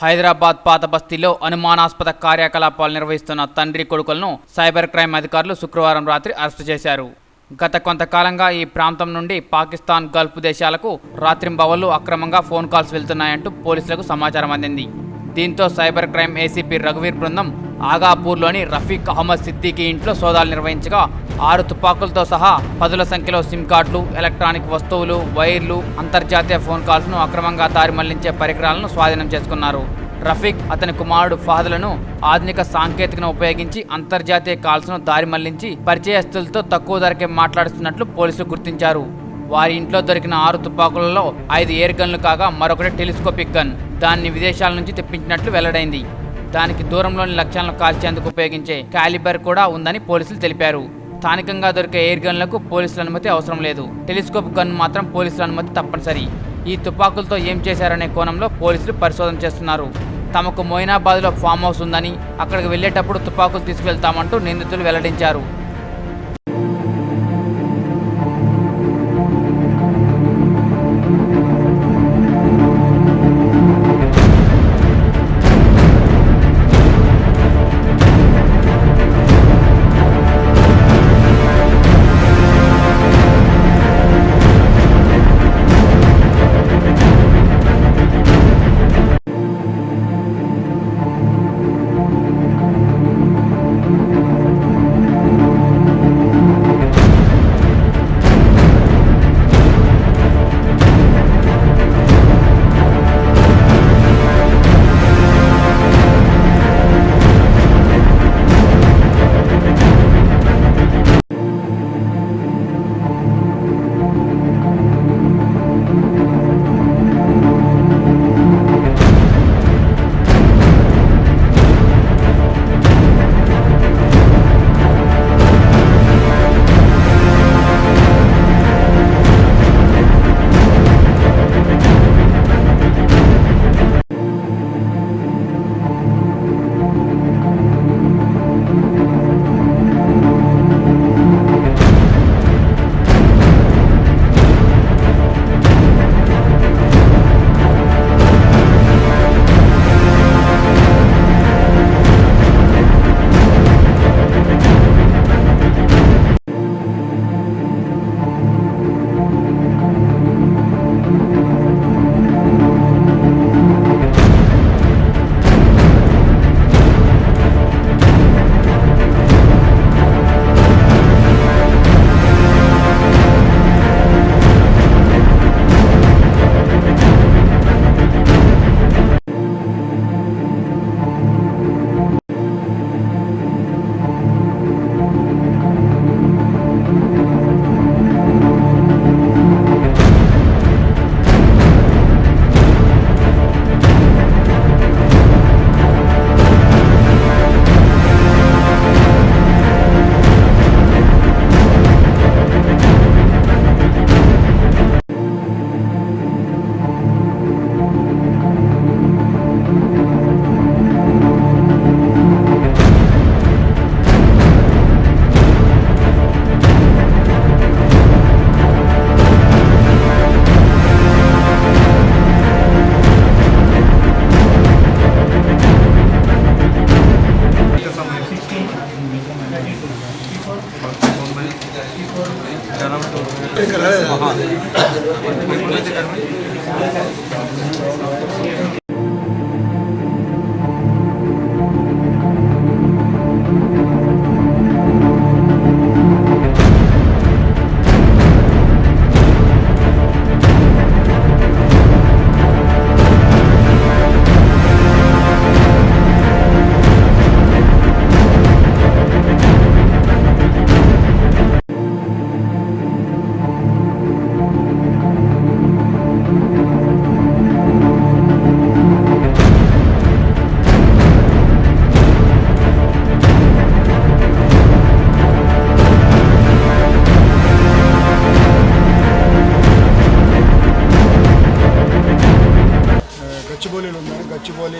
హైదరాబాద్ పాత బస్తీలో అనుమానాస్పద కార్యకలాపాలు నిర్వహిస్తున్న తండ్రి కొడుకులను సైబర్ క్రైమ్ అధికారులు శుక్రవారం రాత్రి అరెస్టు చేశారు. గత కొంతకాలంగా ఈ ప్రాంతం నుండి పాకిస్తాన్, గల్ఫ్ దేశాలకు రాత్రింబవళ్లు అక్రమంగా ఫోన్ కాల్స్ వెళ్తున్నాయంటూ పోలీసులకు సమాచారం అందింది. దీంతో సైబర్ క్రైమ్ ఏసీపీ రఘువీర్ బృందం ఆగాపూర్లోని రఫీక్ అహ్మద్ సిద్దికీ ఇంట్లో సోదాలు నిర్వహించగా 6 తుపాకులతో సహా పదుల సంఖ్యలో సిమ్ కార్డులు, ఎలక్ట్రానిక్ వస్తువులు, వైర్లు, అంతర్జాతీయ ఫోన్ కాల్స్ను అక్రమంగా దారి మళ్లించే పరికరాలను స్వాధీనం చేసుకున్నారు. రఫీక్, అతని కుమారుడు ఫహద్లను ఆధునిక సాంకేతికను ఉపయోగించి అంతర్జాతీయ కాల్స్ను దారి మళ్లించి పరిచయస్తులతో తక్కువ ధరకే మాట్లాడుతున్నట్లు పోలీసులు గుర్తించారు. వారి ఇంట్లో దొరికిన 6 తుపాకులలో 5 ఎయిర్ గన్లు కాగా మరొకటి టెలిస్కోపిక్ గన్. దాన్ని విదేశాల నుంచి తెప్పించినట్లు వెల్లడైంది. దానికి దూరంలోని లక్ష్యాలను కాల్చేందుకు ఉపయోగించే క్యాలిబర్ కూడా ఉందని పోలీసులు తెలిపారు. స్థానికంగా దొరికే ఎయిర్ గన్లకు పోలీసుల అనుమతి అవసరం లేదు. టెలిస్కోప్ గన్ మాత్రం పోలీసుల అనుమతి తప్పనిసరి. ఈ తుపాకులతో ఏం చేశారనే కోణంలో పోలీసులు పరిశోధన చేస్తున్నారు. తమకు మొయినాబాద్లో ఫామ్ హౌస్ ఉందని, అక్కడికి వెళ్లేటప్పుడు తుపాకులు తీసుకువెళ్తామంటూ నిందితులు వెల్లడించారు.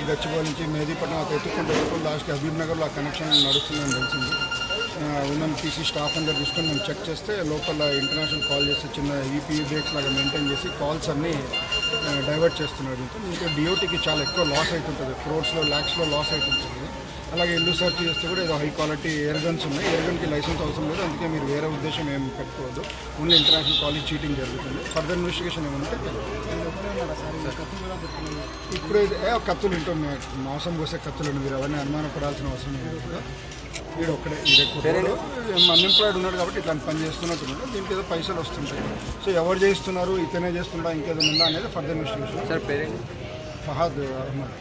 గచ్చిబౌలి నుంచి మెహదీపట్నం ఎత్తుకుంటే వరకు లాస్ట్కి హబీబ్ నగర్లో ఆ కనెక్షన్ నడుస్తుందని తెలిసింది. ఉన్న టీసీ స్టాఫ్ అందరు తీసుకొని మేము చెక్ చేస్తే లోపల ఇంటర్నేషనల్ కాల్ చేసి చిన్న ఈపీ బ్రేక్స్ లాగా మెయింటైన్ చేసి కాల్స్ అన్నీ డైవర్ట్ చేస్తున్నారు. ఇంకా డిఓటీకి చాలా ఎక్కువ లాస్ అవుతుంటుంది, క్రోర్స్లో ల్యాక్స్లో లాస్ అవుతుంటుంది. అలాగే ఇల్లు సెర్చ్ చేస్తే కూడా ఏదో హై క్వాలిటీ ఎయిర్ గన్స్ ఉన్నాయి. ఎయిర్ గన్కి లైసెన్స్ అవసరం లేదు, అందుకే మీరు వేరే ఉద్దేశం ఏం పెట్టుకోవద్దు. ఓన్లీ ఇంటర్నేషనల్ కాలేజ్ చీటింగ్ జరుగుతుంది. ఫర్దర్ ఇన్వెస్టిగేషన్ ఏమంటే ఇప్పుడు కత్తులు ఇంటున్నాయి, మాంసం కోసే కత్తులు మీరు అవన్నీ అనుమానపడాల్సిన అవసరం లేదు కదా. వీడు ఒక్కడే అన్ఎంప్లాయిడ్ ఉన్నాడు కాబట్టి ఇట్లాంటి పని చేస్తున్నట్టున్నాడు. దీనికి ఏదో పైసలు వస్తుంటాయి. సో ఎవరు చేస్తున్నారు, ఇతనే చేస్తున్నాడా, ఇంకేదో ఉందా అనేది ఫర్దర్ ఇన్వెస్టిగేషన్. సార్ పేరు ఫహాద్ అహ్మద్.